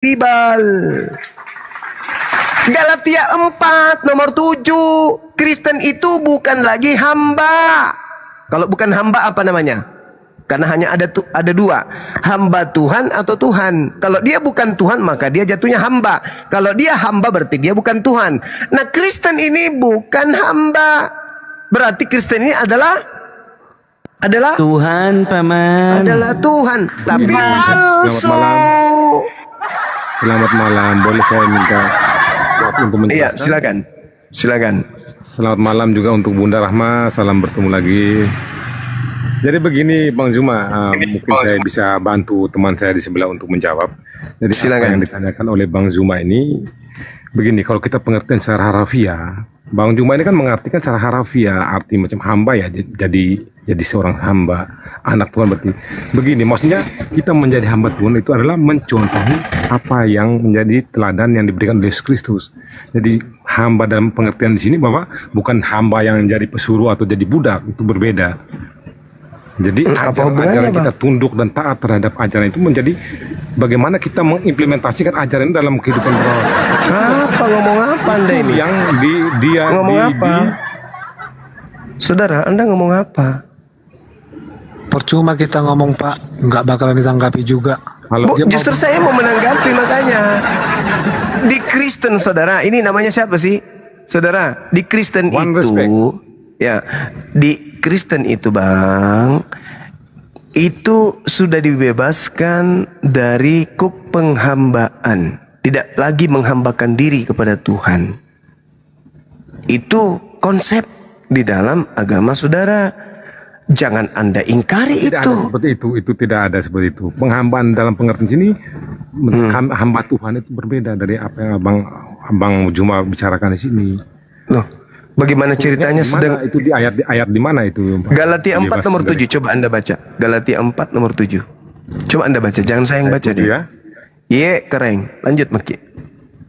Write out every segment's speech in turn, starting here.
Bal. Galatia 4 nomor 7. Kristen itu bukan lagi hamba. Kalau bukan hamba apa namanya? Karena hanya ada dua, hamba Tuhan atau Tuhan. Kalau dia bukan Tuhan maka dia jatuhnya hamba. Kalau dia hamba berarti dia bukan Tuhan. Nah, Kristen ini bukan hamba. Berarti Kristen ini adalah Tuhan, paman. Adalah Tuhan, tapi palsu. Selamat malam. Boleh saya minta waktu untuk menjelaskan? Iya, silakan. Selamat malam juga untuk Bunda Rahma. Salam bertemu lagi. Jadi begini Bang Juma, mungkin saya bisa bantu teman saya di sebelah untuk menjawab. Jadi silakan. Apa yang ditanyakan oleh Bang Juma ini, begini, kalau kita pengertian secara harafiah, Bang Juma ini kan mengartikan secara harafiah, arti macam hamba ya, jadi seorang hamba, anak Tuhan berarti. Begini, maksudnya kita menjadi hamba Tuhan itu adalah mencontohi apa yang menjadi teladan yang diberikan oleh Yesus Kristus. Jadi hamba dalam pengertian di sini bahwa bukan hamba yang jadi pesuruh atau jadi budak, itu berbeda. Jadi ajaran kita tunduk dan taat terhadap ajaran itu menjadi bagaimana kita mengimplementasikan ajaran itu dalam kehidupan berawas. Apa ngomong apa Anda ini? Yang Saudara, Anda ngomong apa? Percuma kita ngomong Pak, nggak bakalan ditanggapi juga. Justru saya mau menanggapi makanya. Di Kristen saudara, ini namanya siapa sih? Saudara, di Kristen ya, di Kristen itu Bang, itu sudah dibebaskan dari kuk penghambaan. Tidak lagi menghambakan diri kepada Tuhan. Itu konsep di dalam agama saudara. Jangan Anda ingkari tidak itu. Ada seperti itu tidak ada seperti itu. Penghambaan dalam pengertian sini, hamba Tuhan itu berbeda dari apa yang Abang Juma bicarakan di sini. Loh, bagaimana ceritanya sedang itu di ayat di mana itu? Galatia 4 nomor 7, coba Anda baca. Galatia 4 nomor 7. Coba Anda baca, jangan saya yang baca deh. Ya? Ye, keren. Lanjut Maki.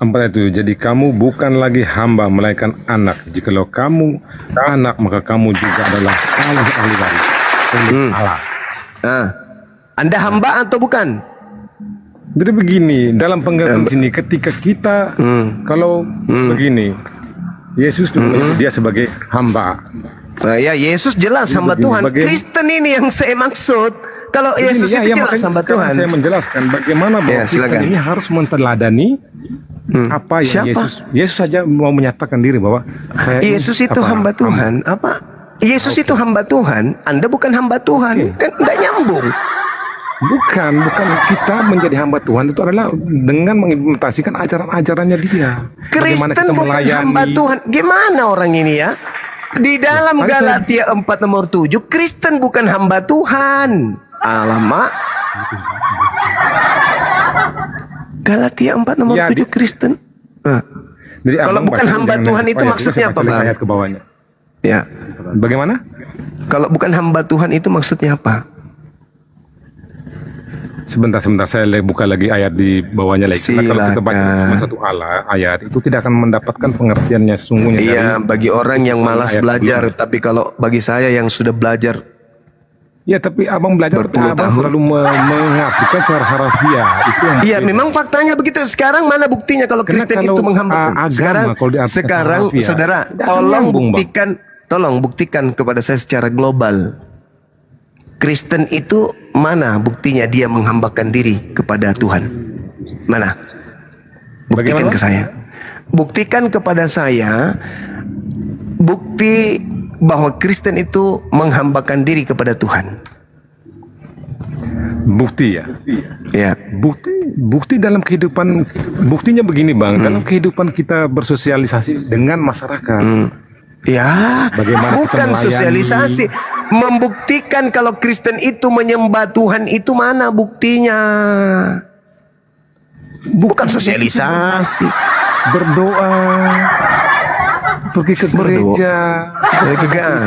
4 itu, jadi kamu bukan lagi hamba melainkan anak. Jikalau kamu anak maka kamu juga adalah ahli waris Allah. Nah, Anda hamba atau bukan? Jadi begini, dalam pengertian sini ketika kita kalau begini, Yesus dia sebagai hamba. Nah, ya Yesus jelas hamba Tuhan. Kristen ini yang saya maksud. Kalau Yesus itu jelas hamba Tuhan. Saya menjelaskan bagaimana bahwa Kristen ini harus menteladani apa yang Yesus saja mau menyatakan diri bahwa Yesus itu hamba Tuhan. Apa? Yesus itu hamba Tuhan. Anda bukan hamba Tuhan. Kan tidak nyambung. Bukan kita menjadi hamba Tuhan itu adalah dengan mengimplementasikan ajaran-ajarannya dia. Kristen bukan hamba Tuhan. Gimana orang ini ya? Di dalam Galatia 4 nomor 7, Kristen bukan hamba Tuhan. Alamak. Galatia 4 nomor 7 Kristen. Jadi kalau bukan hamba Tuhan itu maksudnya apa, Bang? Ayat ke bawahnya. Ya. Bagaimana? Kalau bukan hamba Tuhan itu maksudnya apa? Sebentar saya buka lagi ayat di bawahnya lagi. Karena kalau kita baca cuma satu ayat itu tidak akan mendapatkan pengertiannya sesungguhnya. Iya, bagi orang yang malas belajar. Tapi kalau bagi saya yang sudah belajar. Ya, tapi abang belajar abang selalu mengartikan secara harafiah. Itu yang iya, memang faktanya begitu. Sekarang mana buktinya kalau Kristen itu menghambakan? Sekarang saudara, tolong buktikan kepada saya secara global. Kristen itu mana buktinya dia menghambakan diri kepada Tuhan? Mana? Buktikan ke saya. Buktikan kepada saya bukti bahwa Kristen itu menghambakan diri kepada Tuhan. Bukti ya? Ya. Bukti dalam kehidupan, buktinya begini Bang, dalam kehidupan kita bersosialisasi dengan masyarakat. Ya, bukan sosialisasi. Membuktikan kalau Kristen itu menyembah Tuhan itu mana buktinya? Bukan sosialisasi. Berdoa, pergi ke gereja.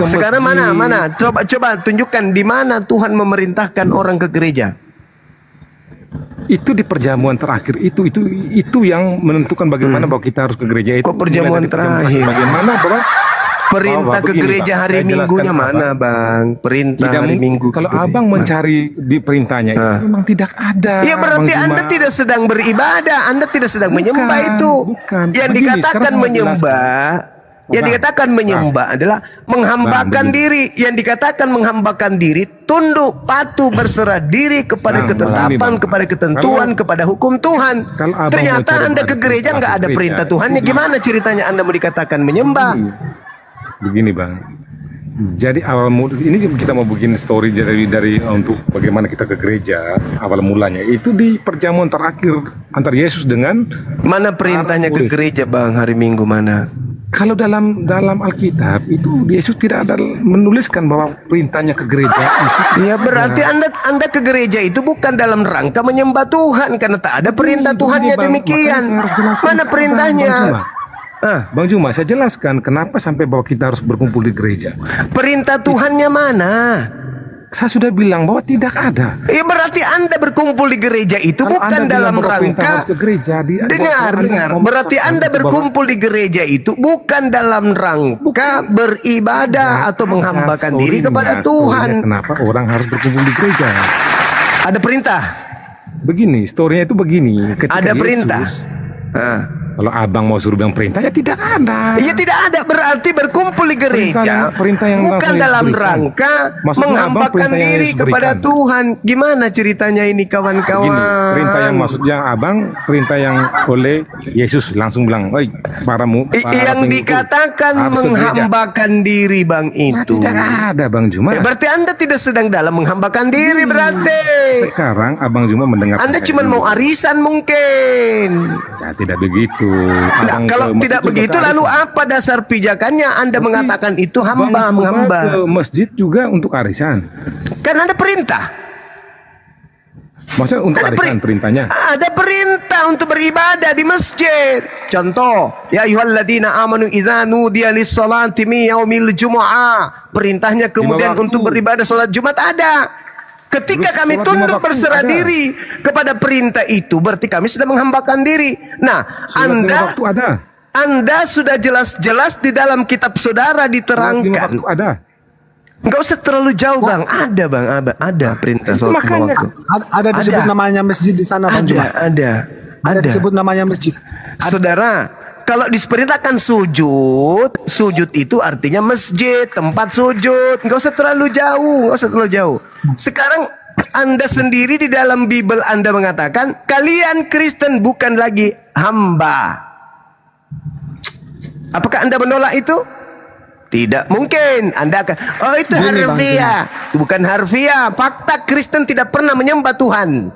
Sekarang mana? Coba tunjukkan di mana Tuhan memerintahkan orang ke gereja. Itu di perjamuan terakhir itu yang menentukan bagaimana bahwa kita harus ke gereja itu. Kok perjamuan terakhir? Bagaimana bahwa Perintah ke gereja hari Minggunya mana, Bang? Perintah hari Minggu. Kalau Abang mencari di perintahnya itu memang tidak ada. Ya berarti Anda tidak sedang beribadah, Anda tidak sedang menyembah itu. Yang dikatakan menyembah, dikatakan menyembah adalah menghambakan diri. Yang dikatakan menghambakan diri, tunduk, patuh, berserah diri kepada ketetapan, kepada ketentuan, kepada hukum Tuhan. Ternyata Anda ke gereja nggak ada perintah Tuhan. Gimana ceritanya Anda mau dikatakan menyembah? Begini, Bang. Jadi awal mula ini kita mau bikin story dari untuk bagaimana kita ke gereja. Awal mulanya itu di perjamuan terakhir antara Yesus dengan mana perintahnya ke gereja, Bang, hari Minggu mana? Kalau dalam Alkitab itu Yesus tidak ada menuliskan bahwa perintahnya ke gereja itu. Ya berarti Anda ke gereja itu bukan dalam rangka menyembah Tuhan, karena tak ada perintah Tuhannya demikian. Mana perintahnya? Bang Juma, saya jelaskan kenapa sampai bahwa kita harus berkumpul di gereja. Perintah Tuhannya mana? Saya sudah bilang bahwa tidak ada. Berarti Anda berkumpul di gereja itu kalau bukan dalam rangka. Dengar. Berarti Anda berkumpul di gereja itu bukan dalam rangka beribadah atau menghambakan diri kepada Tuhan. Kenapa orang harus berkumpul di gereja? Ada perintah. Begini, storynya itu begini. Ada perintah. Kalau Abang mau suruh bilang perintah, ya tidak ada. Ya tidak ada, berarti berkumpul di gereja perintah yang bukan dalam rangka menghambakan diri kepada Tuhan. Gimana ceritanya ini, kawan-kawan? Perintah yang maksudnya Abang, perintah yang oleh Yesus langsung bilang, oi, yang dikatakan menghambakan diri, Bang, itu. Tidak ada, Bang Juma. Berarti Anda tidak sedang dalam menghambakan diri, berarti. Sekarang Abang Juma mendengar. Anda cuma mau arisan mungkin. Ya tidak begitu. Nah, kalau tidak begitu lalu apa dasar pijakannya Anda mengatakan itu menghamba? Ke masjid juga untuk arisan. Kan ada perintah. Maksudnya untuk arisan perintahnya? Ada perintah untuk beribadah di masjid. Contoh, ya ayyuhalladzina amanu idza nudiya lis-salati min yaumil jumu'ah. Perintahnya kemudian untuk beribadah salat Jumat ada. Ketika kami tunduk berserah diri kepada perintah itu, berarti kami sedang menghambakan diri. Nah, Anda sudah jelas-jelas di dalam kitab saudara diterangkan. Enggak usah terlalu jauh, Bang. Ada, Bang. Ada perintah sholat lima waktu. Ada disebut namanya masjid di sana, Bang. Ada disebut namanya masjid. Saudara, kalau diperintahkan sujud itu artinya masjid, tempat sujud. Nggak usah terlalu jauh, Sekarang Anda sendiri di dalam Bible Anda mengatakan kalian Kristen bukan lagi hamba. Apakah Anda menolak itu? Tidak mungkin. Anda akan, itu harfiah. Itu bukan harfiah. Fakta Kristen tidak pernah menyembah Tuhan.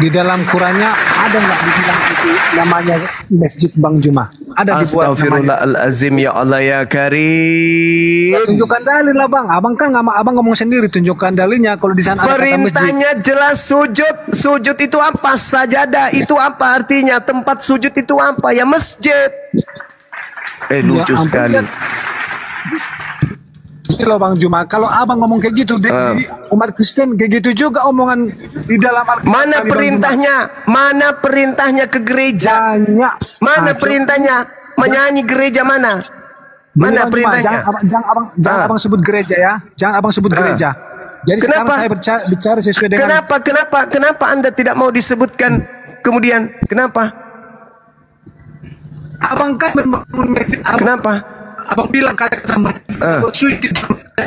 Di dalam Qurannya ada nggak dibilang itu namanya masjid, Bang Juma? Ada dibuat namanya. Astagfirullahalazim, ya Allah ya Karim. Ya, tunjukkan dalil lah, Bang. Abang kan abang ngomong sendiri, tunjukkan dalilnya. Kalau di sana perintahnya jelas sujud. Sujud itu apa? Sajadah itu apa artinya? Tempat sujud itu apa? Ya masjid. Lucu sekali. Ini loh, Bang Juma, kalau abang ngomong kayak gitu di umat Kristen kayak gitu juga omongan di dalam Alkitab. Mana perintahnya ke gereja? Mana perintahnya menyanyi gereja mana? Mana perintahnya? Jangan abang sebut gereja ya. Jangan abang sebut gereja. Jadi kenapa? Sekarang saya bicara sesuai dengan Kenapa Anda tidak mau disebutkan kemudian? Kenapa? Abang kan membangun masjid. Kenapa? Abang bilang katakan sujud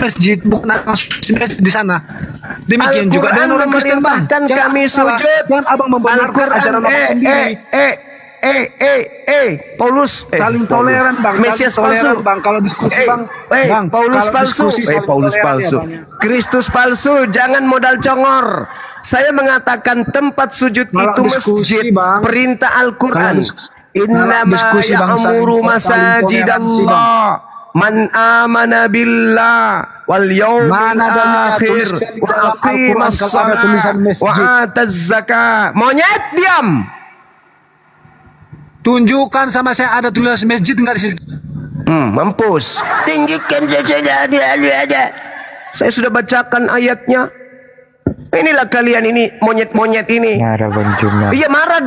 masjid bukan di sana. Demikian juga dengan orang Kristen, Bang. Kami sujud. Jangan abang membenarkan ajaran abang sendiri. Paulus saling toleran, Bang. Mesias palsu, Bang. Kalau diskusi, Bang. Paulus palsu. Kristus palsu. Jangan modal congor. Saya mengatakan tempat sujud itu masjid. Perintah Al-Quran. Innama ya'muru masajidallah man amana billah wal yawmil akhir wa aqimas shalah wa ataz zakah. Monyet diam. Tunjukkan sama saya ada tulisan masjid enggak di situ? Mampus. Tunjukkan saja ada. Saya sudah bacakan ayatnya. Inilah kalian ini monyet-monyet ini. Marah, Bang Juma. Iya marah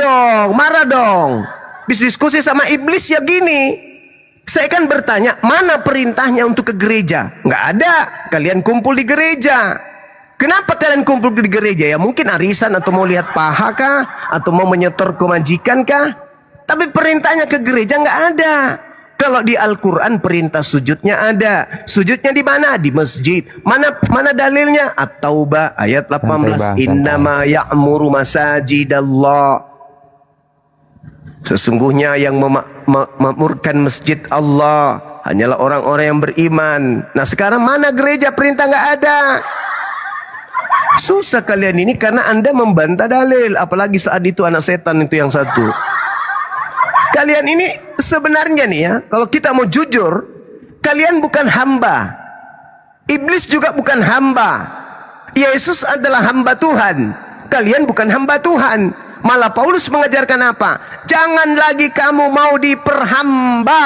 dong. Bisa diskusi sama iblis ya gini. Saya kan bertanya, mana perintahnya untuk ke gereja? Nggak ada. Kalian kumpul di gereja. Kenapa kalian kumpul di gereja? Ya mungkin arisan atau mau lihat paha kah? Atau mau menyetor ke majikan kah? Tapi perintahnya ke gereja nggak ada. Kalau di Al-Quran perintah sujudnya ada. Sujudnya di mana? Di masjid. Mana dalilnya? At-Taubah ayat 18. Innama ya'muru masajidallah. Sesungguhnya yang memakmurkan masjid Allah hanyalah orang-orang yang beriman. Nah sekarang mana gereja? Perintah nggak ada. Susah kalian ini karena Anda membantah dalil. Apalagi saat itu anak setan itu yang satu. Kalian ini sebenarnya nih ya, kalau kita mau jujur, kalian bukan hamba. Iblis juga bukan hamba. Yesus adalah hamba Tuhan. Kalian bukan hamba Tuhan. Malah Paulus mengajarkan apa? Jangan lagi kamu mau diperhamba.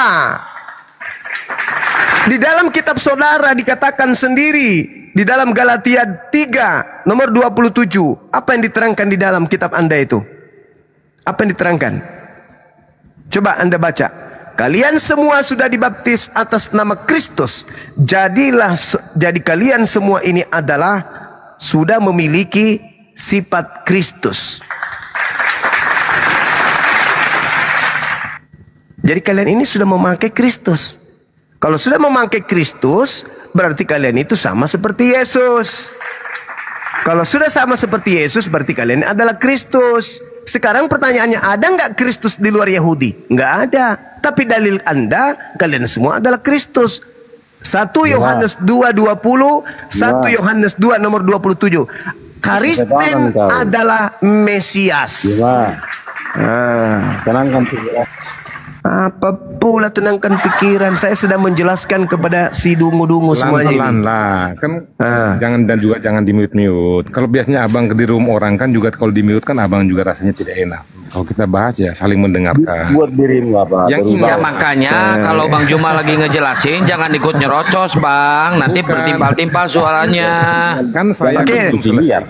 Di dalam kitab saudara dikatakan sendiri, di dalam Galatia 3 nomor 27, apa yang diterangkan di dalam kitab Anda itu? Apa yang diterangkan? Coba Anda baca. Kalian semua sudah dibaptis atas nama Kristus. Jadi kalian semua ini adalah sudah memiliki sifat Kristus. Jadi kalian ini sudah memakai Kristus. Kalau sudah memakai Kristus, berarti kalian itu sama seperti Yesus. Kalau sudah sama seperti Yesus, berarti kalian adalah Kristus. Sekarang pertanyaannya, ada nggak Kristus di luar Yahudi? Nggak ada. Tapi dalil Anda, kalian semua adalah Kristus. 1 Yohanes 2:20, 1 Yohanes 2 nomor 27. Kristen adalah Mesias. Tenangkan pikiran. Apa pula tenangkan pikiran? Saya sedang menjelaskan kepada si dungu-dungu semuanya ini. Pelan-pelan lah, kan jangan dan juga jangan di mute-mute. Kalau biasanya abang di room orang kan juga kalau di mute kan abang juga rasanya tidak enak. Kalau kita bahas ya saling mendengarkan. Buat dirimu apa? Yang Ya makanya kalau Bang Juma lagi ngejelasin jangan ikut nyerocos Bang, nanti bertimpal-timpal suaranya. Kan saya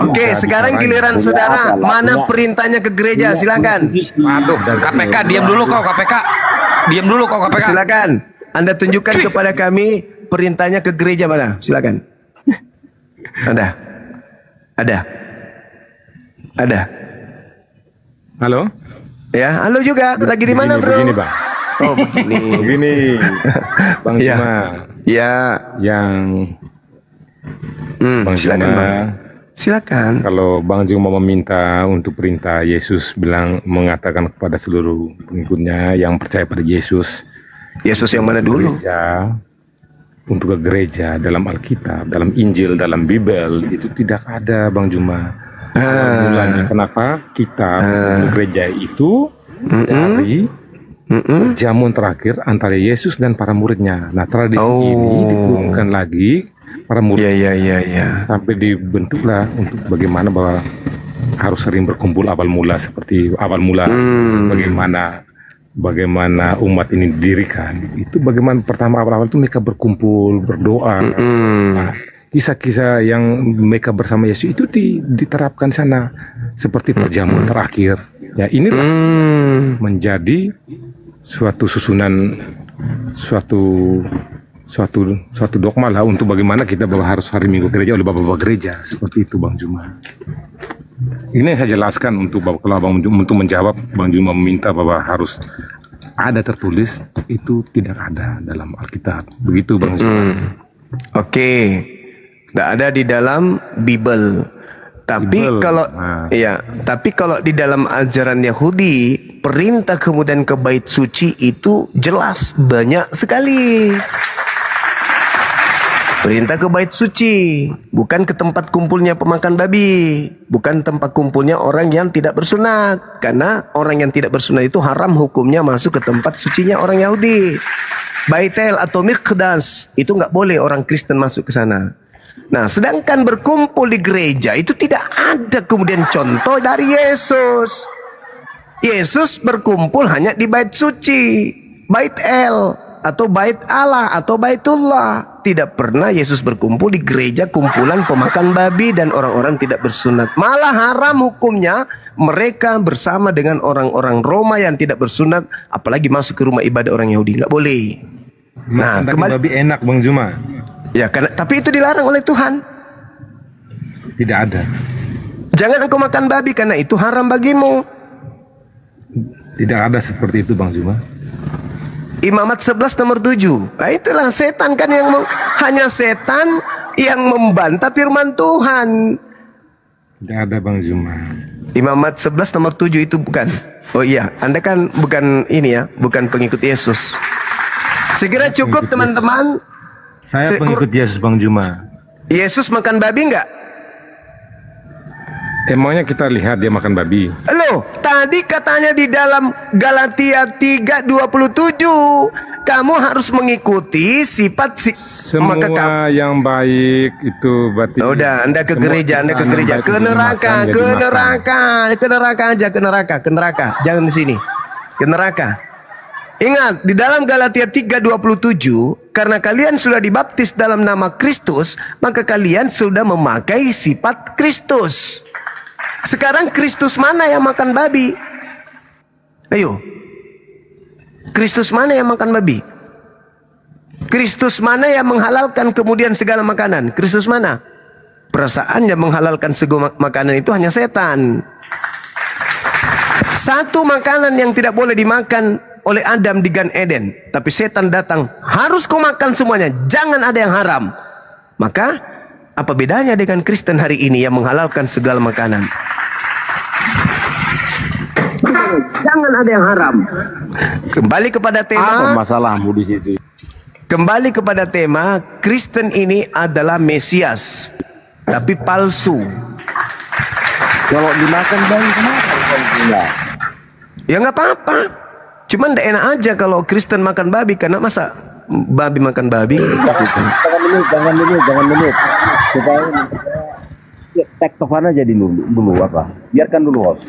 Oke, sekarang giliran saudara. Mana perintahnya ke gereja? Silakan. Aduh, dari KPK diam dulu kok KPK. Diam dulu kok KPK. Silakan. Anda tunjukkan kepada kami perintahnya ke gereja mana? Silakan. Ada. Halo? Ya, halo juga. Lagi di mana, Bro? Begini, Bang. Oh, begini. Begini, Bang Ya. Juma. Ya. Yang Bang Silakan, Juma, Bang. Silakan. kalau Bang Juma meminta untuk perintah Yesus mengatakan kepada seluruh pengikutnya yang percaya pada Yesus. Yesus yang mana dulu? Gereja, untuk ke gereja dalam Alkitab, dalam Injil, dalam Bible itu tidak ada, Bang Juma. Mulanya kenapa kita ke gereja itu dari perjamuan terakhir antara Yesus dan para muridnya. Nah tradisi ini diturunkan lagi para murid. Ya. Sampai dibentuklah untuk bagaimana bahwa harus sering berkumpul awal mula seperti awal mula bagaimana umat ini didirikan. Itu bagaimana pertama awal-awal itu mereka berkumpul berdoa. Nah, kisah-kisah yang mereka bersama Yesus itu diterapkan sana seperti perjamuan terakhir. Ya inilah menjadi suatu susunan suatu dogma lah untuk bagaimana kita bahwa harus hari Minggu gereja oleh bapak-bapak gereja seperti itu, Bang Juma. Ini yang saya jelaskan untuk kalau Bang untuk menjawab Bang Juma meminta bahwa harus ada tertulis, itu tidak ada dalam Alkitab. Begitu, Bang Juma. Oke. Nggak ada di dalam Bible. Tapi tapi kalau di dalam ajaran Yahudi, perintah kemudian ke bait suci itu jelas banyak sekali. Perintah ke bait suci, bukan ke tempat kumpulnya pemakan babi, bukan tempat kumpulnya orang yang tidak bersunat. Karena orang yang tidak bersunat itu haram hukumnya masuk ke tempat sucinya orang Yahudi. Baitel atau Miqdas itu nggak boleh orang Kristen masuk ke sana. Nah, sedangkan berkumpul di gereja itu tidak ada kemudian contoh dari Yesus. Yesus berkumpul hanya di bait suci, bait El atau bait Allah atau baitullah. Tidak pernah Yesus berkumpul di gereja kumpulan pemakan babi dan orang-orang tidak bersunat. Malah haram hukumnya mereka bersama dengan orang-orang Roma yang tidak bersunat, apalagi masuk ke rumah ibadah orang Yahudi. Nggak boleh. Nah, kembali babi enak Bang Juma. Ya, tapi itu dilarang oleh Tuhan. Tidak ada. Jangan engkau makan babi karena itu haram bagimu. Tidak ada seperti itu Bang Juma. Imamat 11 nomor 7. Nah, itulah setan kan yang hanya setan yang membantah firman Tuhan. Tidak ada Bang Juma. Imamat 11 nomor 7 itu bukan. Oh iya, Anda kan bukan ini ya, bukan pengikut Yesus. Sekira cukup teman-teman. Saya pengikut Yesus Bang Juma. Yesus makan babi enggak? Emangnya kita lihat dia makan babi? Loh, tadi katanya di dalam Galatia 3:27 kamu harus mengikuti sifat semua yang baik itu berarti. Udah, Anda ke gereja, Anda ke gereja, ke neraka, ke neraka. Jangan di sini. Ke neraka. Ingat, di dalam Galatia 3:27, karena kalian sudah dibaptis dalam nama Kristus, maka kalian sudah memakai sifat Kristus. Sekarang Kristus mana yang makan babi? Ayo. Kristus mana yang makan babi? Kristus mana yang menghalalkan kemudian segala makanan? Kristus mana? Perasaan yang menghalalkan segala makanan itu hanya setan. Satu makanan yang tidak boleh dimakan oleh Adam di Gan Eden, tapi setan datang, harus kau makan semuanya, jangan ada yang haram. Maka apa bedanya dengan Kristen hari ini yang menghalalkan segala makanan? Jangan ada yang haram. Kembali kepada tema. Apa masalahmu di situ? Kembali kepada tema, Kristen ini adalah Mesias, tapi palsu. Kalau dimakan babi kenapa? Ya nggak apa-apa. Cuman tidak enak aja kalau Kristen makan babi, karena masa babi makan babi? Jangan menit. Supaya tektokan aja dulu apa? Biarkan dulu host.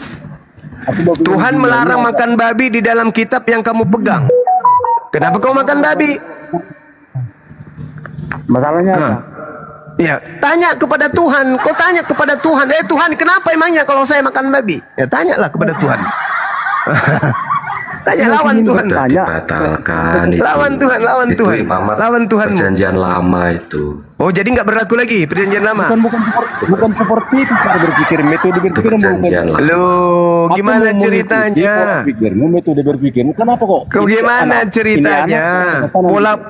Tuhan melarang makan babi di dalam kitab yang kamu pegang. Kenapa kau makan babi? Masalahnya apa? Ya, tanya kepada Tuhan. Kau tanya kepada Tuhan. Tuhan, kenapa emangnya kalau saya makan babi? Ya, tanyalah kepada Tuhan. Tanya, lawan Tuhan. Dibatalkan itu. Lawan Tuhan. Lawan Tuhan. Perjanjian lama itu. Oh, jadi nggak berlaku lagi perjanjian lama? Bukan seperti itu cara berpikir. Metode berpikir Loh, gimana ceritanya? Metode berpikir. Kenapa kok? Gimana ceritanya?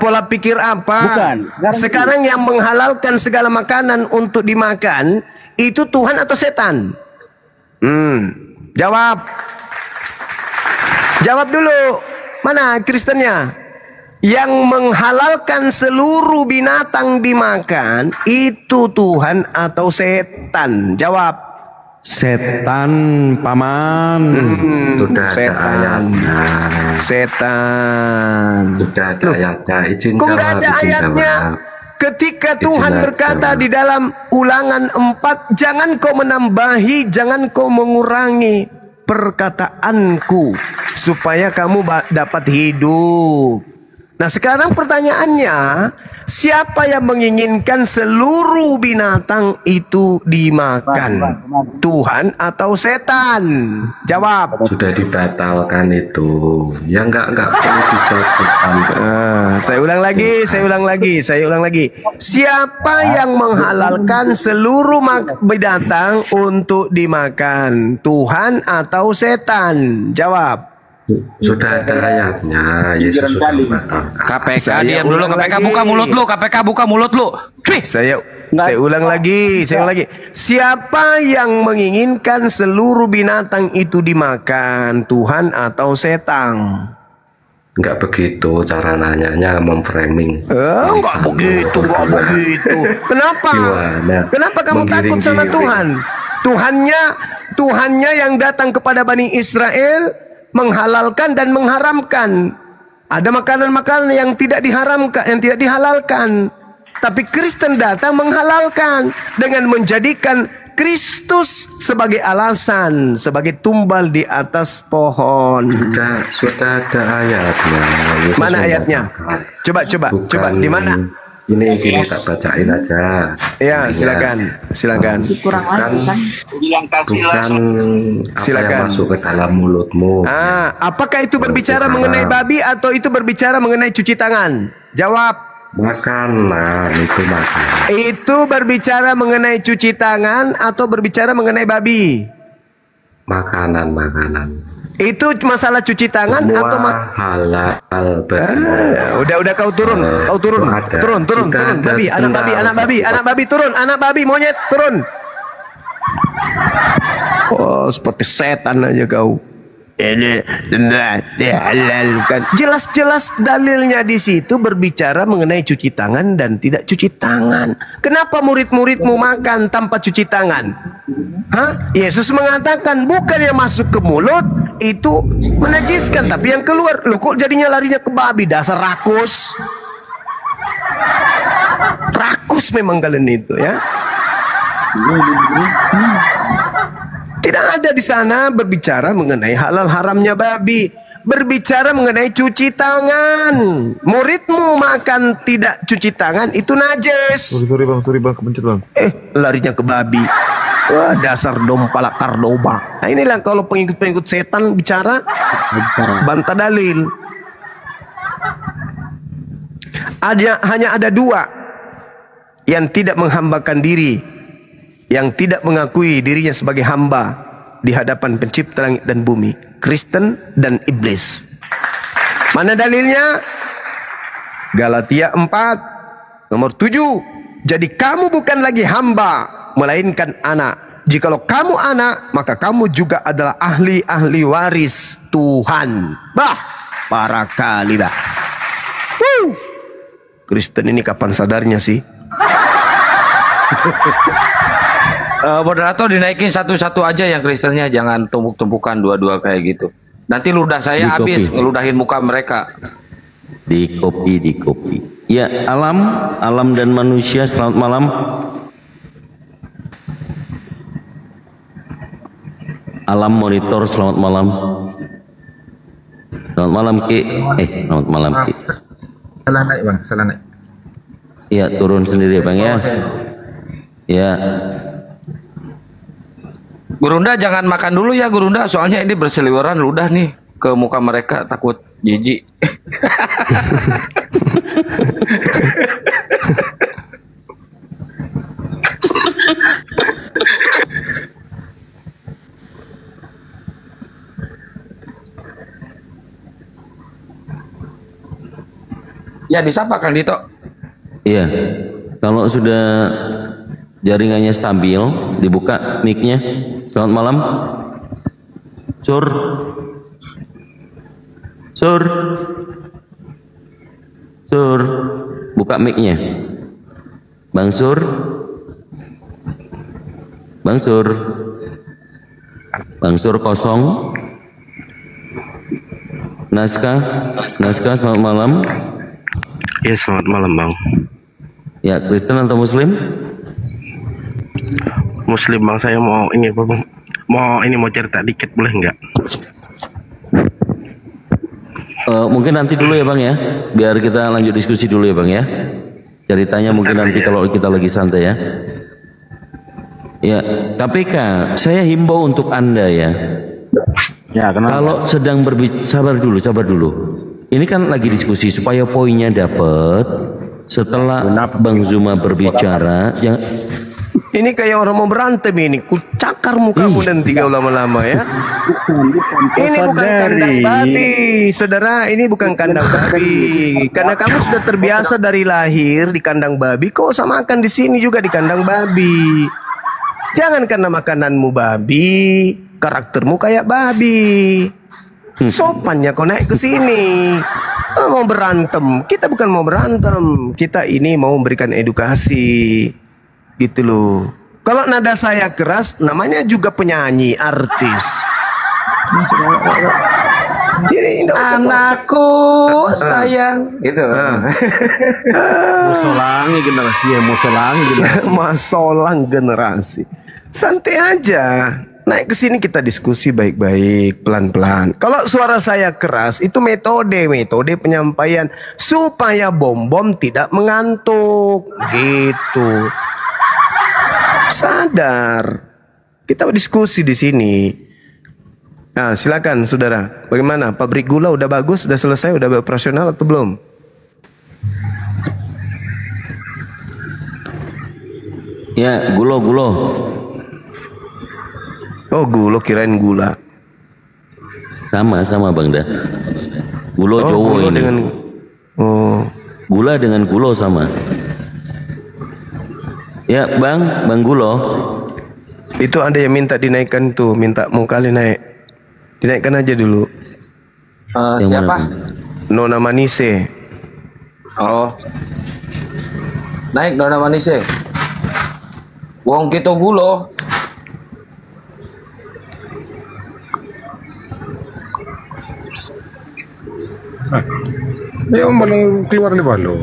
Pola pikir apa? Bukan. Sekarang yang menghalalkan segala makanan untuk dimakan itu Tuhan atau setan? Jawab dulu. Mana Kristennya? Yang menghalalkan seluruh binatang dimakan itu Tuhan atau setan? Jawab. Setan, paman. Sudah Setan. Setan. Sudah ada ayatnya. Izin kok nggak ada ayatnya? Ketika Tuhan berkata di dalam Ulangan 4, jangan kau menambahi, jangan kau mengurangi perkataanku supaya kamu dapat hidup. Nah, sekarang pertanyaannya, siapa yang menginginkan seluruh binatang itu dimakan? Tuhan atau setan? Jawab. Sudah dibatalkan itu. Ya enggak perlu dijawab setan. Saya ulang lagi. Siapa yang menghalalkan seluruh binatang untuk dimakan? Tuhan atau setan? Jawab. Sudah ada ayatnya. Yesus sudah membatalkan. KPK diam dulu. KPK buka mulut lu. Saya ulang lagi. Siapa yang menginginkan seluruh binatang itu dimakan? Tuhan atau setan? Enggak begitu cara nanyanya, memframing. Enggak begitu. Kenapa? Gimana? Kenapa kamu takut sama Tuhan? Tuhannya yang datang kepada Bani Israel menghalalkan dan mengharamkan. Ada makanan-makanan yang tidak diharamkan, yang tidak dihalalkan. Tapi Kristen datang menghalalkan dengan menjadikan Kristus sebagai alasan, sebagai tumbal di atas pohon. Sudah ada ayatnya. Yesus mana ayatnya? Coba di mana? Ini tak bacain aja. Ya, silakan. Bukan masuk ke dalam mulutmu. Apakah itu berbicara mengenai babi atau itu berbicara mengenai cuci tangan? Jawab. Makanan itu makanan. Itu berbicara mengenai cuci tangan atau berbicara mengenai babi? Makanan. Itu masalah cuci tangan Semua atau halal udah kau turun. Turun. Babi, anak babi turun, anak babi monyet turun. Oh, seperti setan aja kau. Ini dihalalkan. Jelas-jelas dalilnya di situ berbicara mengenai cuci tangan dan tidak cuci tangan. Kenapa murid-muridmu makan tanpa cuci tangan? Hah? Yesus mengatakan bukan yang masuk ke mulut itu menajiskan, tapi yang keluar. Loh, kok jadinya larinya ke babi? Dasar rakus. Rakus memang kalian itu ya. Tidak ada di sana berbicara mengenai halal haramnya babi. Berbicara mengenai cuci tangan. Muridmu makan tidak cuci tangan itu najis. Sorry bang, kepencet bang. Larinya ke babi. Wah, dasar dompala kardoba. Nah, inilah kalau pengikut-pengikut setan bicara bantah dalil. Hanya ada dua yang tidak menghambakan diri, yang tidak mengakui dirinya sebagai hamba di hadapan pencipta langit dan bumi, Kristen dan iblis. Mana dalilnya? Galatia 4 nomor 7. Jadi kamu bukan lagi hamba, melainkan anak. Jikalau kamu anak, maka kamu juga adalah ahli waris Tuhan. Bah, parah kali dah. Kristen ini kapan sadarnya sih? Moderator dinaikin satu-satu aja yang Kristennya, jangan tumpuk-tumpukan dua-dua kayak gitu. Nanti ludah saya habis ngeludahin muka mereka. Di kopi. Ya, alam dan manusia, selamat malam. Alam monitor, selamat malam. Selamat malam Ki. Selamat malam Ki. Salah naik bang, salah naik. Iya, turun sendiri bang ya. Ya. Gurunda jangan makan dulu ya Gurunda, soalnya ini berseliweran ludah nih ke muka mereka, takut jijik. Ya disapa Kang Dito. Iya. Kalau sudah jaringannya stabil, dibuka mic-nya. Selamat malam. Sur. Buka mic-nya. Bang Sur. Bang Sur kosong. Naskah, selamat malam. Ya, selamat malam bang. Ya, Kristen atau Muslim? Muslim bang, saya mau ini bang, mau cerita dikit boleh nggak? Mungkin nanti dulu ya bang ya, biar kita lanjut diskusi dulu ya bang ya. Ceritanya mungkin nanti kalau kita lagi santai ya. Ya, KPK, saya himbau untuk Anda ya. Ya, kenapa? Kalau sedang berbicara, sabar dulu. Ini kan lagi diskusi supaya poinnya dapat. Setelah Bang Zuma berbicara, ini kayak orang mau berantem ini. Ku cakar mukamu nanti kau lama-lama ya. Ini bukan kandang babi, saudara. Ini bukan kandang babi. Karena kamu sudah terbiasa dari lahir di kandang babi, kau samakan di sini juga di kandang babi. Jangan karena makananmu babi, karaktermu kayak babi. Sopannya kau naik ke sini. Mau berantem, kita bukan mau berantem. Kita ini mau memberikan edukasi. Gitu loh. Kalau nada saya keras, namanya juga penyanyi, artis. Jadi, anakku sayang gitu. Musolangi generasi. Santai aja. Naik ke sini kita diskusi baik-baik, pelan-pelan. Kalau suara saya keras, itu metode penyampaian supaya bom-bom tidak mengantuk. Gitu. Sadar. Kita diskusi di sini. Nah, silakan saudara. Bagaimana? Pabrik gula udah bagus, udah selesai, udah operasional atau belum? Ya, gulo. Oh, gulo, kirain gula. Sama Bang dah. Gulo Oh, Jawa gulo ini. dengan Gula dengan gulo sama. Ya, Bang Gulo. itu ada yang minta dinaikkan tuh, minta mau kali naik. Dinaikkan aja dulu. Yang Siapa? mana, Nona Manise. Oh. Naik Nona Manise. Wong kita gulo. Ya Om belum keluar nih Balo.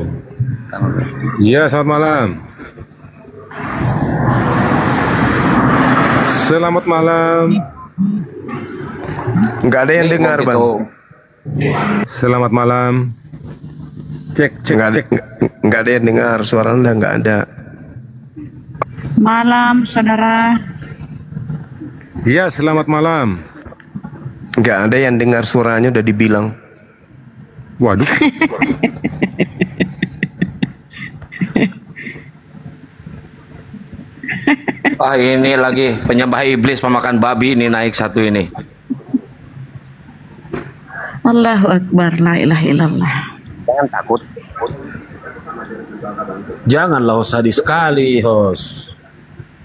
Iya, selamat malam. Selamat malam. Nggak ada yang Nih, dengar, wong Bang. kita- Selamat malam. Cek. Nggak ada yang dengar, suara Anda nggak ada. Malam, saudara. Iya, selamat malam. Nggak ada yang dengar, suaranya udah dibilang. Waduh. Ah, ini lagi penyembah iblis pemakan babi ini naik satu ini. Allahu Akbar, la ilaha illallah. Jangan takut. Janganlah sadis sekali, host.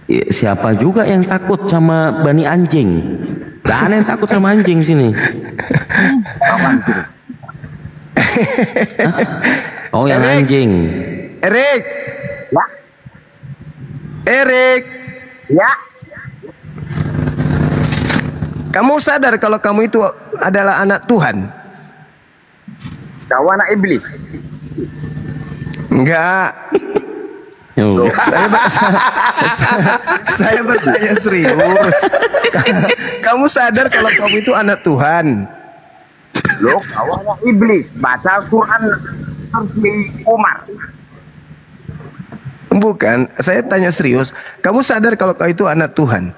Ya, siapa juga yang takut sama bani anjing? Gak ada yang takut sama anjing sini. Hah? Oh, yang Erik. anjing. Erik. Ya. Erik. Ya. Kamu sadar kalau kamu itu adalah anak Tuhan? Kau anak iblis. Enggak. Yo. Saya bertanya serius. Kamu sadar kalau kamu itu anak Tuhan? Loh, kau anak iblis. Baca Al-Quran seperti Umar. Bukan, saya tanya serius. Kamu sadar kalau kau itu anak Tuhan?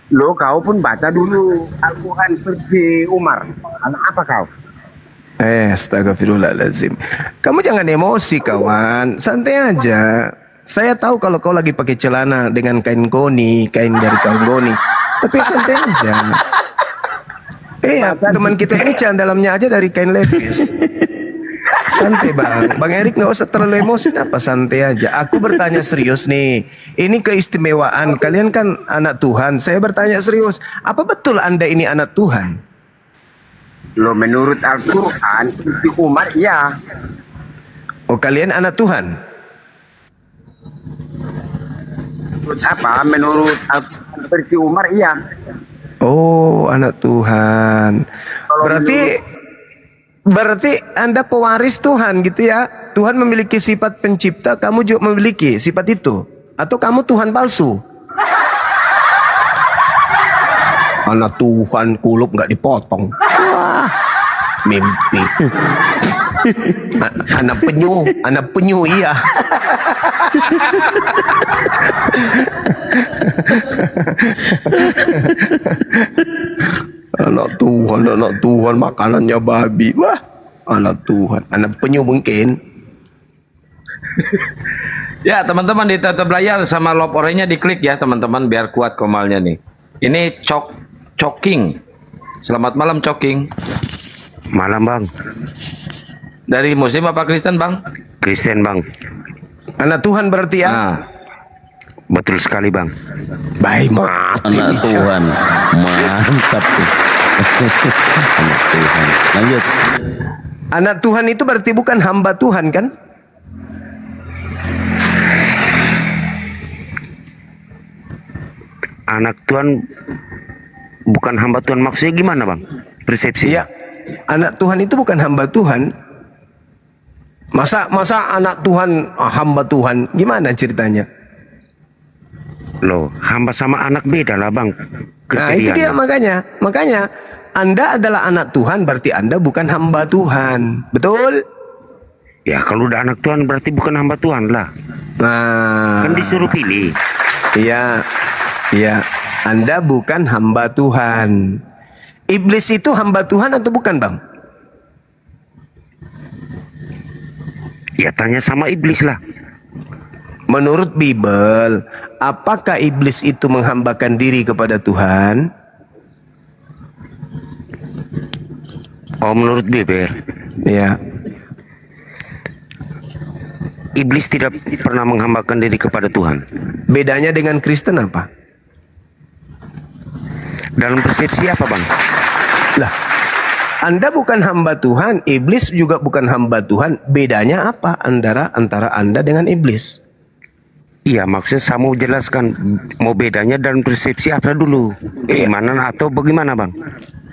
Loh, kau pun baca dulu Al-Quran seperti Umar. Anak apa kau? Astagfirullahaladzim. Kamu jangan emosi kawan, santai aja. Saya tahu kalau kau lagi pakai celana dengan kain goni, kain dari kain goni. Tapi santai aja. Teman kita ini celana dalamnya aja dari kain levis. Santai Bang Erik nggak usah terlalu emosi, apa santai aja. Aku bertanya serius nih. Ini keistimewaan. Kalian kan anak Tuhan. Saya bertanya serius. Apa betul Anda ini anak Tuhan? Loh, menurut Al-Quran seperti Umar, iya. Oh, kalian anak Tuhan? Menurut apa? Menurut Al-Quran seperti Umar, iya. Oh, anak Tuhan. Berarti Anda pewaris Tuhan gitu ya? Tuhan memiliki sifat pencipta, kamu juga memiliki sifat itu? Atau kamu Tuhan palsu? Anak Tuhan kulup nggak dipotong. Wah, mimpi. Anak penyu iya. Anak Tuhan makanannya babi. Wah, anak Tuhan, anak penyu mungkin. Ya, teman-teman, di tutup layar sama love oranye diklik ya, teman-teman, biar kuat komalnya nih. Ini Coking. Selamat malam, Coking. Malam Bang. Dari Muslim apa Kristen, Bang? Kristen Bang. Anak Tuhan berarti ya? Nah, Betul sekali Bang. Baik, mati. Anak Tuhan. Mantap. Anak Tuhan. Lanjut. Anak Tuhan itu berarti bukan hamba Tuhan kan? Anak Tuhan bukan hamba Tuhan, maksudnya gimana Bang? Persepsi? Iya. Anak Tuhan itu bukan hamba Tuhan. Masa anak Tuhan hamba Tuhan? Gimana ceritanya? Loh, hamba sama anak beda lah Bang. Nah, itu dia makanya Anda adalah anak Tuhan, berarti Anda bukan hamba Tuhan. Betul? Ya kalau udah anak Tuhan berarti bukan hamba Tuhan lah. Nah, Kan disuruh pilih. iya. Iya, Anda bukan hamba Tuhan. Iblis itu hamba Tuhan atau bukan, Bang? Ya tanya sama iblis lah. Menurut Bible, apakah iblis itu menghambakan diri kepada Tuhan? Oh, menurut Bible. Ya. Iblis tidak pernah menghambakan diri kepada Tuhan. Bedanya dengan Kristen apa? Dalam persepsi apa, Bang? Lah, Anda bukan hamba Tuhan, iblis juga bukan hamba Tuhan. Bedanya apa antara Anda dengan iblis? Iya, maksudnya saya mau jelaskan mau bedanya dan persepsi apa dulu. Keimanan atau bagaimana, Bang?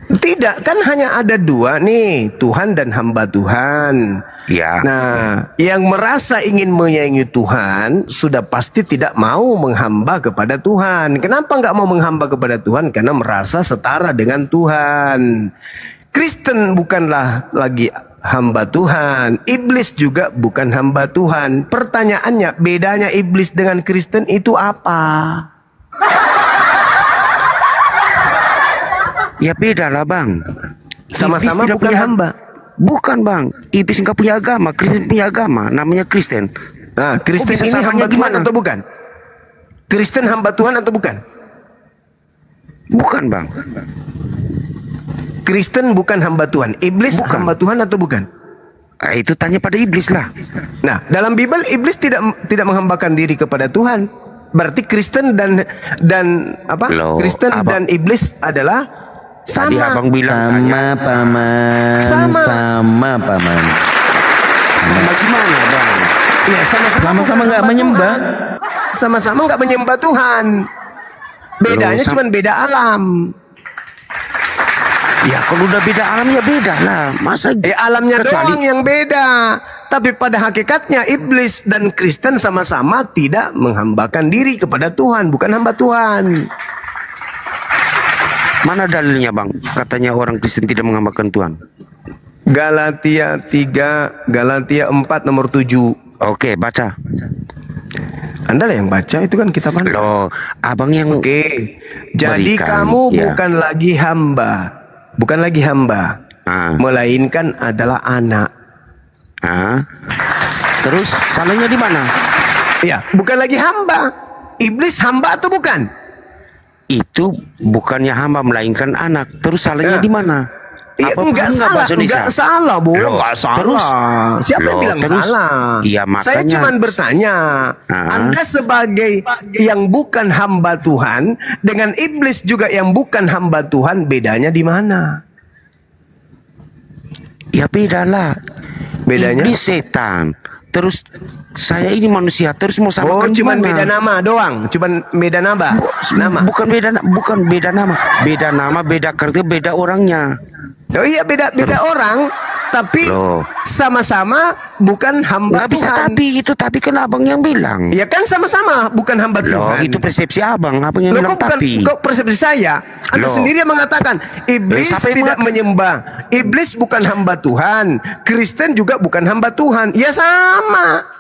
Tidak, kan hanya ada dua nih, Tuhan dan hamba Tuhan. Ya. Nah, yang merasa ingin menyayangi Tuhan sudah pasti tidak mau menghamba kepada Tuhan. Kenapa nggak mau menghamba kepada Tuhan? Karena merasa setara dengan Tuhan. Kristen bukanlah lagi hamba Tuhan. Iblis juga bukan hamba Tuhan. Pertanyaannya, bedanya iblis dengan Kristen itu apa? Ya beda lah, Bang. Sama-sama bukan hamba. Bukan, Bang. Iblis nggak punya agama, Kristen punya agama, namanya Kristen. Nah, Kristen ini hamba Tuhan atau bukan? Kristen hamba Tuhan atau bukan? Bukan, Bang. Kristen bukan hamba Tuhan. Iblis bukan hamba Tuhan atau bukan? Nah, itu tanya pada iblis lah. Nah, dalam Bible iblis tidak menghambakan diri kepada Tuhan. Berarti Kristen dan apa? Loh, Kristen dan iblis adalah sama. Tadi abang bilang sama, Paman. Sama, Paman. Sama gimana, Bang? Ya, sama-sama nggak menyembah. Sama-sama nggak menyembah Tuhan. Bedanya cuma beda alam. Ya kalau udah beda alam ya beda lah. Masa alamnya doang yang beda. Tapi pada hakikatnya iblis dan Kristen sama-sama tidak menghambakan diri kepada Tuhan, bukan hamba Tuhan. Mana dalilnya, Bang? Katanya orang Kristen tidak menghambakan Tuhan. Galatia 3, Galatia 4 nomor 7. Oke, baca. Anda lah yang baca, itu kan kitab Anda. Loh, abang yang Jadi kamu bukan lagi hamba. Bukan lagi hamba, melainkan adalah anak. Terus salahnya di mana? Ya, bukan lagi hamba. Iblis hamba atau bukan? Itu bukannya hamba melainkan anak. Terus salahnya di mana? Ya, enggak salah, Bu. Enggak salah. Terus siapa yang bilang salah? Iya, makanya saya cuma bertanya, Anda sebagai yang bukan hamba Tuhan dengan iblis juga yang bukan hamba Tuhan, bedanya di mana? Ya bedalah. Bedanya? Iblis setan. Terus saya ini manusia, terus mau samakan cuman beda nama doang, cuman beda nama. Bukan beda nama, beda nama, beda kerja, beda orangnya. Oh iya, beda orang, tapi sama-sama bukan hamba Tuhan. Nggak bisa tapi kan abang yang bilang. Ya kan sama-sama bukan hamba Tuhan. Itu persepsi abang yang bilang tapi. Kok persepsi saya? Anda sendiri yang mengatakan iblis tidak menyembah. Iblis bukan hamba Tuhan. Kristen juga bukan hamba Tuhan. Ya sama.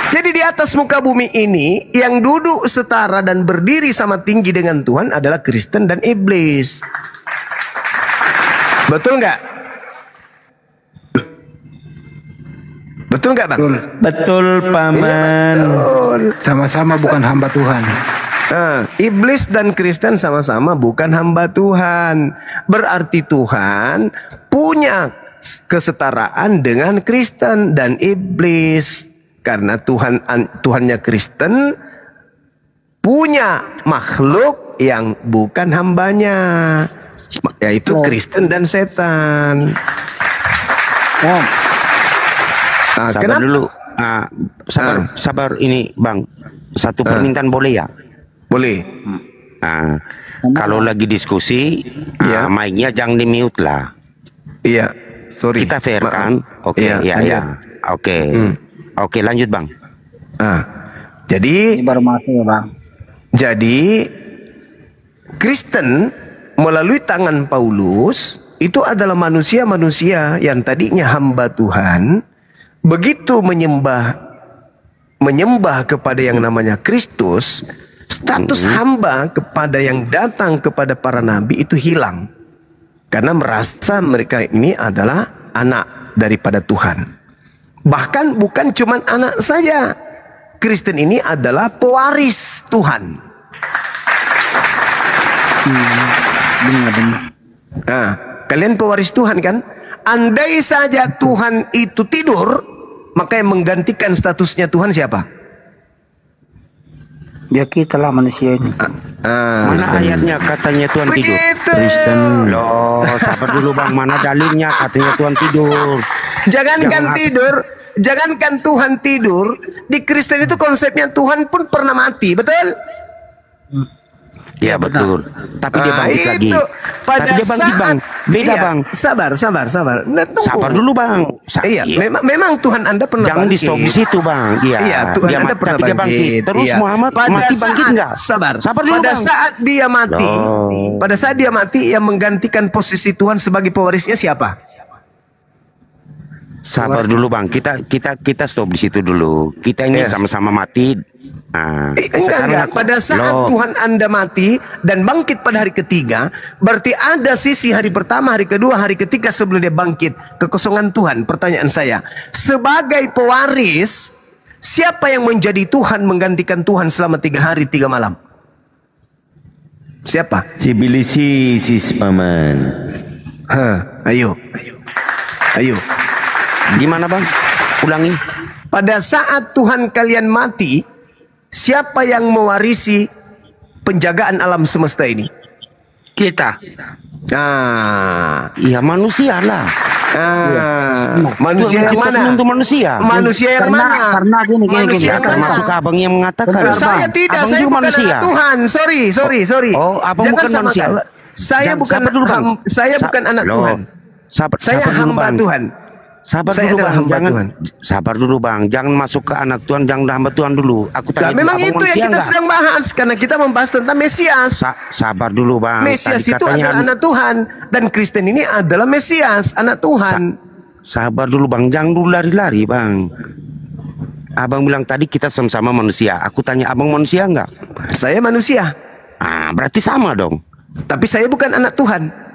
Jadi di atas muka bumi ini yang duduk setara dan berdiri sama tinggi dengan Tuhan adalah Kristen dan iblis. Betul nggak? Betul nggak, Bang? Betul, Paman. Ya, betul. Sama-sama bukan hamba Tuhan. Nah, iblis dan Kristen sama-sama bukan hamba Tuhan. Berarti Tuhan punya kesetaraan dengan Kristen dan iblis. Karena Tuhannya Kristen punya makhluk yang bukan hambanya, yaitu Kristen dan setan. Sabar dulu. Sabar ini, Bang. Satu permintaan boleh ya? Boleh. Kalau lagi diskusi, mic-nya jangan di-mute lah. Iya, sorry. Kita fair kan? Oke, ya. Oke. Oke, lanjut, Bang. Jadi ini baru masuk ya, Bang. Jadi Kristen melalui tangan Paulus itu adalah manusia-manusia yang tadinya hamba Tuhan, begitu menyembah kepada yang namanya Kristus, status hamba kepada yang datang kepada para nabi itu hilang. Karena merasa mereka ini adalah anak daripada Tuhan. Bahkan bukan cuman anak saja. Kristen ini adalah pewaris Tuhan. Nah, kalian pewaris Tuhan kan? Andai saja Tuhan itu tidur, maka yang menggantikan statusnya Tuhan siapa? Ya kita lah manusia ini. Mana ayatnya katanya Tuhan tidur? Kristen. Loh, sabar dulu bang. Mana dalilnya katanya Tuhan tidur? Jangankan Tuhan tidur, di Kristen itu konsepnya Tuhan pun pernah mati, betul? Ya betul. Tapi dia bangkit lagi. Pada Tapi dia bangkit saat, bang. Beda iya, bang. Sabar. Nah, sabar dulu bang. Iya, memang Tuhan Anda pernah Jangan bangkit. di stop di situ bang. Iya, Tuhan dia Anda pernah tapi dia bangkit. Terus iya. Muhammad mati bangkit enggak? Sabar dulu pada bang. saat dia mati, pada saat dia mati, yang menggantikan posisi Tuhan sebagai pewarisnya siapa? Sabar dulu bang. Kita stop di situ dulu. Kita ini sama-sama mati. Nah, enggak. Pada saat Tuhan Anda mati dan bangkit pada hari ketiga, berarti ada sisi hari pertama, hari kedua, hari ketiga sebelum dia bangkit. Kekosongan Tuhan. Pertanyaan saya, sebagai pewaris, siapa yang menjadi Tuhan menggantikan Tuhan selama 3 hari 3 malam? Siapa? Si Bilisi, si Paman. Ayo. Gimana bang? Ulangi. Pada saat Tuhan kalian mati, siapa yang mewarisi penjagaan alam semesta ini? Kita. Iya manusia lah. Manusia yang mana? Untuk manusia. Manusia yang mana? Karena gini. Termasuk abang yang mengatakan. Saya tidak. Abang Saya juga bukan manusia. anak Tuhan. Sorry. Oh, abang bukan manusia. Saya bukan anak Tuhan. Saya hamba Tuhan. Sabar dulu bang, sabar dulu bang, jangan masuk ke anak Tuhan, jangan hamba Tuhan dulu. Aku tanya memang itu yang kita sedang bahas, karena kita membahas tentang Mesias. Sabar dulu bang. Mesias itu adalah anak Tuhan, dan Kristen ini adalah Mesias, anak Tuhan. Sabar dulu bang, jangan dulu lari-lari bang. Abang bilang tadi kita sama-sama manusia. Aku tanya abang manusia enggak? Saya manusia. Berarti sama dong. Tapi saya bukan anak Tuhan.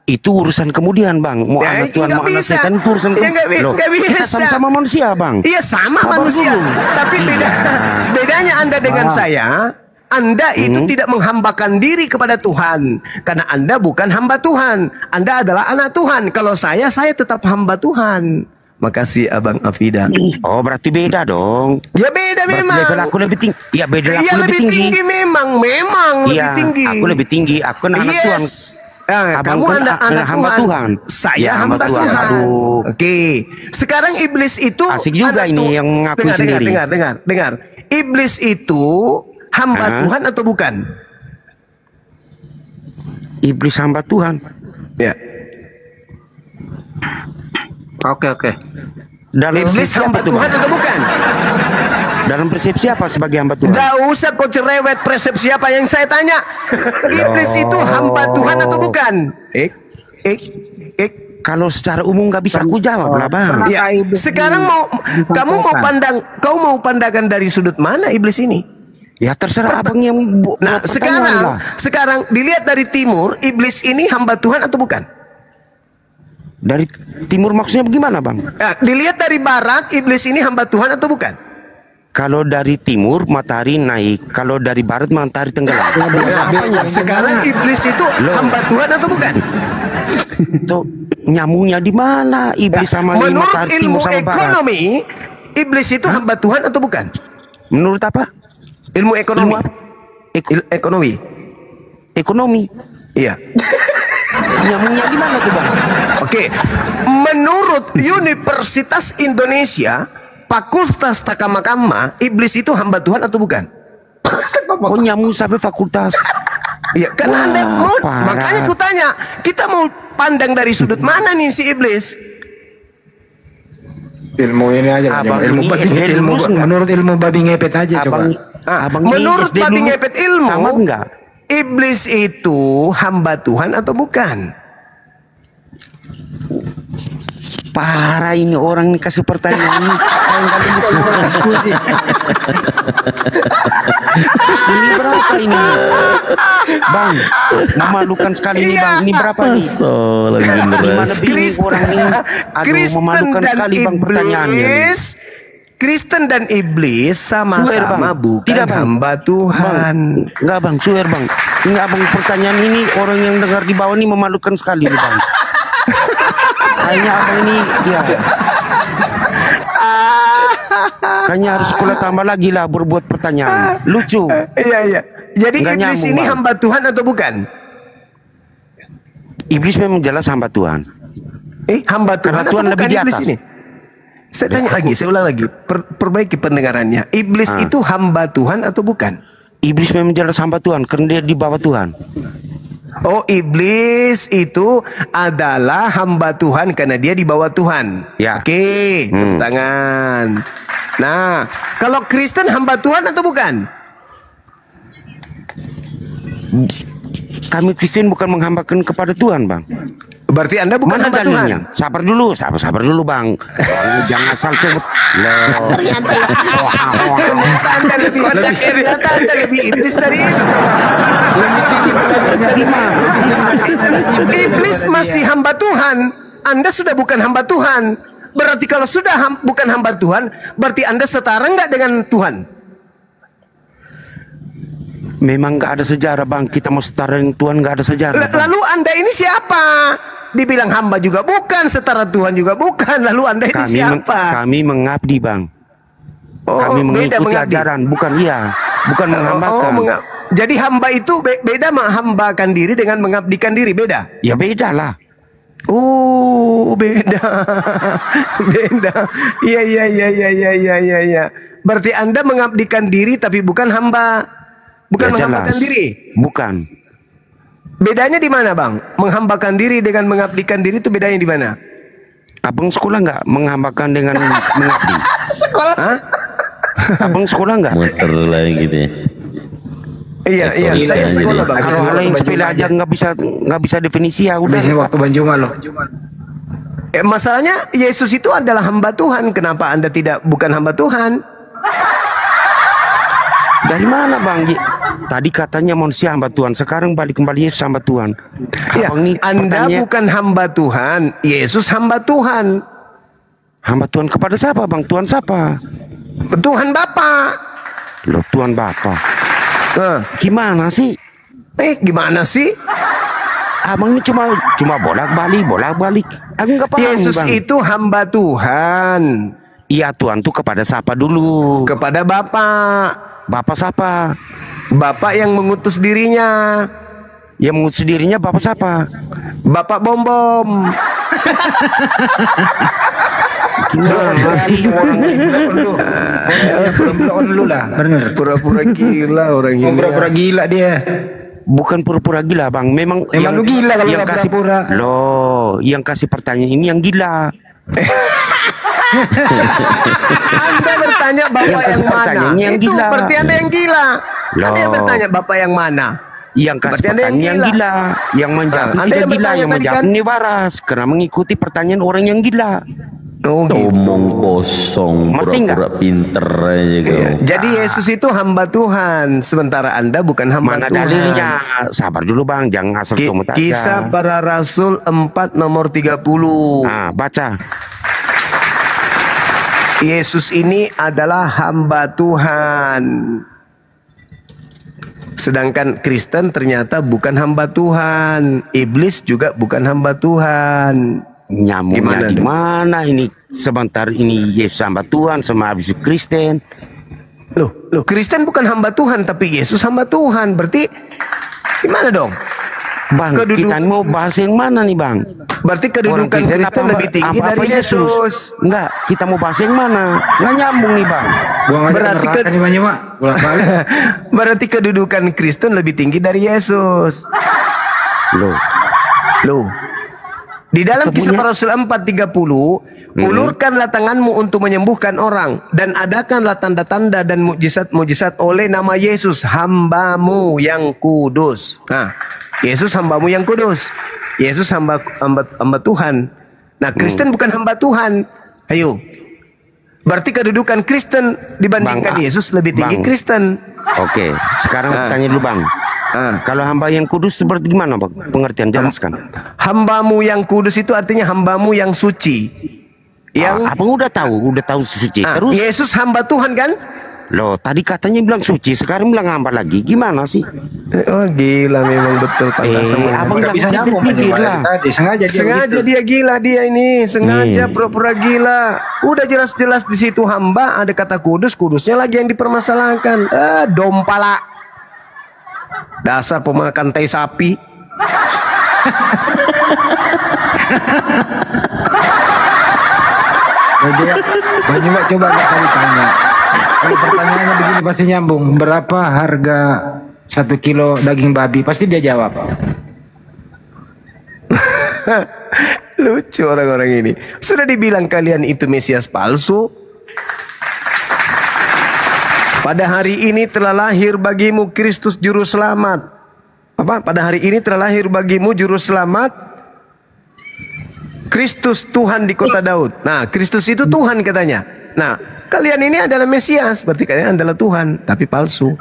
Itu urusan kemudian bang. Mau anak Tuhan mau anak setan itu urusan kita sama-sama manusia bang. Iya sama manusia. Tapi bedanya Anda dengan saya, Anda itu tidak menghambakan diri kepada Tuhan, karena Anda bukan hamba Tuhan. Anda adalah anak Tuhan. Kalau saya tetap hamba Tuhan. Makasih Abang Afida. Oh berarti beda dong. Ya beda memang. Level aku lebih tinggi. Ya beda aku lebih tinggi. Memang lebih tinggi. Aku lebih tinggi. Aku kan anak Tuhan. Kamu anak hamba Tuhan. Saya hamba Tuhan. Oke. Sekarang iblis itu asik juga ini yang mengaku sendiri. Dengar. Iblis itu hamba Tuhan atau bukan? Iblis hamba Tuhan. Ya. Oke. Iblis hamba Tuhan atau bukan? Dalam persepsi apa sebagai hamba Tuhan? Gak usah kau cerewet persepsi apa yang saya tanya. Iblis itu hamba Tuhan atau bukan? Kalau secara umum nggak bisa aku jawab lah bang. Ya. Sekarang kamu mau pandangan dari sudut mana iblis ini? Ya terserah abang yang. Nah sekarang dilihat dari timur, iblis ini hamba Tuhan atau bukan? Dari timur maksudnya bagaimana bang? Dilihat dari barat, iblis ini hamba Tuhan atau bukan? Kalau dari timur matahari naik, kalau dari barat matahari tenggelam. Sekarang iblis itu hamba Tuhan atau bukan? Tuh nyamuknya di mana iblis sama matahari timur sama barat? Menurut ekonomi, iblis itu hamba Tuhan atau bukan? Menurut apa? Ilmu ekonomi. Ekonomi. Iya. Nyamuknya di mana tuh bang? Oke. Menurut Universitas Indonesia, Fakultas Takamakama, iblis itu hamba Tuhan atau bukan? Oh nyamuk sampai fakultas. Iya, kan Anda makanya ku tanya, kita mau pandang dari sudut mana nih si iblis? Ilmu ini aja, menurut ilmu babi ngepet aja coba. Menurut babi ngepet ilmu, iblis itu hamba Tuhan atau bukan? Parah ini orang nih kasih pertanyaan nih. Diskusi. Ini berapa ini? Bang, memalukan sekali nih Bang. Ini berapa nih? Gimana bingung orang ini? Aduh, memalukan sekali Bang pertanyaannya. Kristen dan iblis sama-sama bukan hamba Tuhan. Enggak Bang, swear Bang. Ini abang pertanyaan ini orang yang dengar di bawah ini memalukan sekali nih Bang. Kayaknya abang ini ya. Kayaknya harus sekolah tambah lagi lah berbuat pertanyaan. Lucu. Iya. Jadi nggak iblis nyambung, ini Bang. Hamba Tuhan atau bukan? Iblis memang jelas hamba Tuhan. Hamba Tuhan. Karena Tuhan lebih di atas. Ini? Saya tanya lagi, saya ulang lagi. Perbaiki pendengarannya. Iblis itu hamba Tuhan atau bukan? Iblis memang jelas hamba Tuhan karena dia di bawah Tuhan. Oh, iblis itu adalah hamba Tuhan karena dia di bawah Tuhan. Ya. Oke, tepuk tangan. Nah, kalau Kristen hamba Tuhan atau bukan? Kami Kristen bukan menghambakan kepada Tuhan, Bang. Berarti Anda bukan hamba Tuhan. Sabar dulu, Bang. Jangan asal sebut. Ternyata Anda lebih iblis dari iblis. Gimana sih? Iblis masih hamba Tuhan. Anda sudah bukan hamba Tuhan. Berarti kalau sudah bukan hamba Tuhan, berarti Anda setara nggak dengan Tuhan? Memang nggak ada sejarah, Bang. Kita mau setara dengan Tuhan nggak ada sejarah. Lalu Anda ini siapa? Dibilang hamba juga bukan, setara Tuhan juga bukan. Lalu Anda ini siapa? Kami mengabdi, Bang. Kami mengikuti ajaran, bukan menghambakan. Jadi hamba itu beda menghambakan diri dengan mengabdikan diri, beda? Ya beda lah. Oh, beda. Beda. Iya. Berarti Anda mengabdikan diri tapi bukan hamba. Bukan menghambakan diri. Bukan. Bedanya di mana, Bang? Menghambakan diri dengan mengabdikan diri itu bedanya di mana? Abang sekolah nggak menghambakan dengan mengabdi? Sekolah? Hah? Abang sekolah nggak? Muter lagi gitu ya. Iya, saya sekolah, Bang. Kalau hal yang sepele aja nggak bisa definisi ya udah. Di waktu Banjuma loh. Masalahnya Yesus itu adalah hamba Tuhan. Kenapa Anda bukan hamba Tuhan? Dari mana, Bang? Tadi katanya manusia hamba Tuhan, sekarang balik kembali Yesus hamba Tuhan. Ya, Anda bukan hamba Tuhan, Yesus hamba Tuhan. Hamba Tuhan kepada siapa, Bang? Tuhan siapa? Tuhan Bapa. Loh, Tuhan Bapa. Gimana sih? Gimana sih? Abang ini cuma bolak-balik. Aku nggak paham, Yesus Bang. itu hamba Tuhan. Iya, Tuhan tuh kepada siapa dulu? Kepada Bapa. Bapak siapa? Bapak yang mengutus dirinya. Yang mengutus dirinya Bapak siapa? Bapak Bom. Gimana sih? Pura-pura gila orang ini. Pura-pura gila dia. Bukan pura-pura gila, Bang. Memang lu gila kalau yang kasih pura-pura. Loh, yang kasih pertanyaan ini yang gila. Anda bertanya Bapak yang mana? Itu berarti Anda yang gila. Anda yang bertanya Bapak yang mana? Yang kasih pertanyaan yang gila. Yang menjawab tidak gila. Yang menjawab ini waras. Karena mengikuti pertanyaan orang yang gila. Omong kosong, pura-pura pinter aja kau. Jadi Yesus itu hamba Tuhan, sementara Anda bukan hamba Mana Tuhan. dalilnya? Sabar dulu, Bang, jangan asal comot aja. Kisah Para Rasul 4 nomor 30. Nah, baca. Yesus ini adalah hamba Tuhan. Sedangkan Kristen ternyata bukan hamba Tuhan. Iblis juga bukan hamba Tuhan. Nyambungnya di mana ini? Sebentar ini Yesus hamba Tuhan sama habis Kristen. Loh, Kristen bukan hamba Tuhan tapi Yesus hamba Tuhan. Berarti gimana dong? Bang, kita mau bahas yang mana nih, Bang? Berarti kedudukan Kristen lebih tinggi dari Yesus. Enggak, kita mau bahas yang mana? Nggak nyambung nih, Bang. Berarti kedudukan Kristen lebih tinggi dari Yesus. Loh. Di dalam Kisah Para Rasul 4:30, ulurkanlah tanganmu untuk menyembuhkan orang dan adakanlah tanda-tanda dan mukjizat-mukjizat oleh nama Yesus hambamu yang kudus. Nah, Yesus hambamu yang kudus. Yesus hamba Tuhan. Nah, Kristen bukan hamba Tuhan. Ayo. Berarti kedudukan Kristen dibandingkan Yesus lebih tinggi Kristen. Oke, sekarang tanya dulu Bang. Kalau hamba yang kudus itu berarti gimana Bang? Pengertian jelaskan. Hambamu yang kudus itu artinya hambamu yang suci. Yang Abang udah tahu suci. Terus Yesus hamba Tuhan kan? Loh, tadi katanya bilang suci, sekarang bilang hamba lagi. Gimana sih? Oh gila, memang betul Pak. Abang nggak bisa pikir lah. Sengaja dia gila, dia ini sengaja pura-pura gila. Udah jelas-jelas di situ hamba, ada kata kudus, kudusnya lagi yang dipermasalahkan. Dompala. Dasar pemakan tai sapi. Bang Juma coba nggak kali tanya. Kalau pertanyaannya begini pasti nyambung. Berapa harga 1 kilo daging babi? Pasti dia jawab. Lucu orang-orang ini. Sudah dibilang kalian itu Mesias palsu. Pada hari ini telah lahir bagimu Kristus Juru Selamat. Apa? Pada hari ini telah lahir bagimu Juru Selamat, Kristus Tuhan di kota Daud. Nah, Kristus itu Tuhan katanya. Nah, kalian ini adalah Mesias, berarti kalian adalah Tuhan, tapi palsu.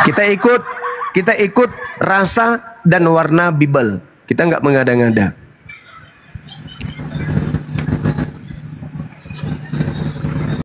Kita ikut rasa dan warna Bible. Kita nggak mengada-ngada.